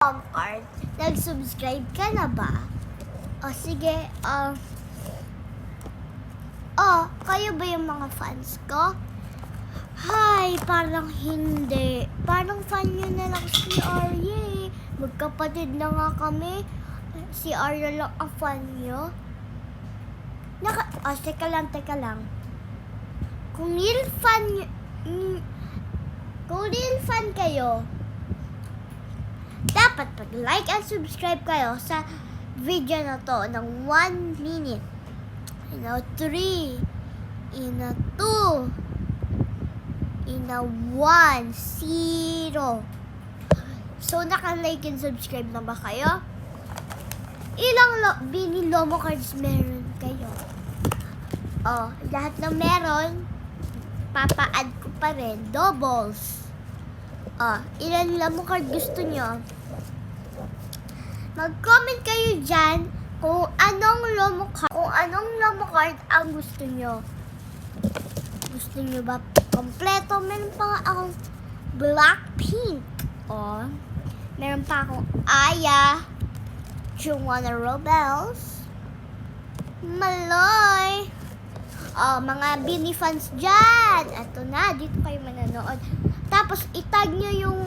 Card, nag-subscribe ka na ba? O sige, kayo ba yung mga fans ko? Hi, parang hindi. Parang fan nyo na lang si Arya eh. Magkapatid na nga kami. Si Arya lang ang fan nyo. Teka lang. Kung real fan kayo, dapat pag-like and subscribe kayo sa video na to ng 1 minute. 3, 2, 1, 0. So, naka-like and subscribe na ba kayo? Ilang Lomo cards meron kayo? Lahat ng meron, papa-add ko pa rin. Doubles. Ilan Lomo card gusto nyo? Mag-comment kayo dyan kung anong Lomo card ang gusto nyo. Gusto nyo ba kompleto? Meron pa nga akong Blackpink. Meron pa akong Aya, Joanna Rebels, Maloy. Mga Bini fans dyan. Eto na, dito kayo manonood. Tapos, itag nyo yung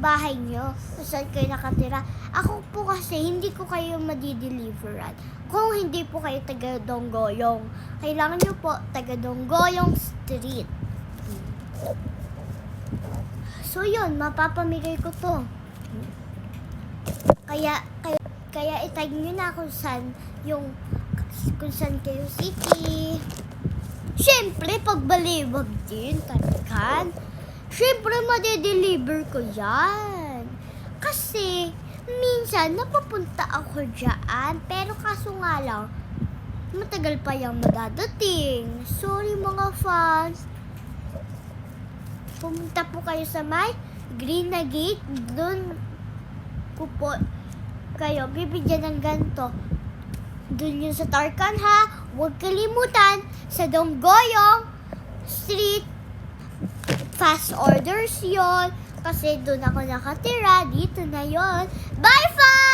bahay nyo kung saan kayo nakatira. Ako po kasi, hindi ko kayo madideliveran kung hindi po kayo taga Donggoyong. Kailangan nyo po taga Donggoyong Street. So, yun, mapapamigay ko to. Kaya itag nyo na kung saan kayo city. Siyempre, pagbalibag din, talagan. Siyempre, madideliver ko yan. Kasi, minsan, napapunta ako dyan. Pero kaso nga lang, matagal pa yung madadating. Sorry mga fans. Pumunta po kayo sa may green na gate. Doon ko po kayo bibigyan ng ganito. Doon yun sa Tarkan ha. Huwag kalimutan sa Donggoyong Street. Fast orders yon kasi doon ako nakatira. Dito na yon. Bye, fans!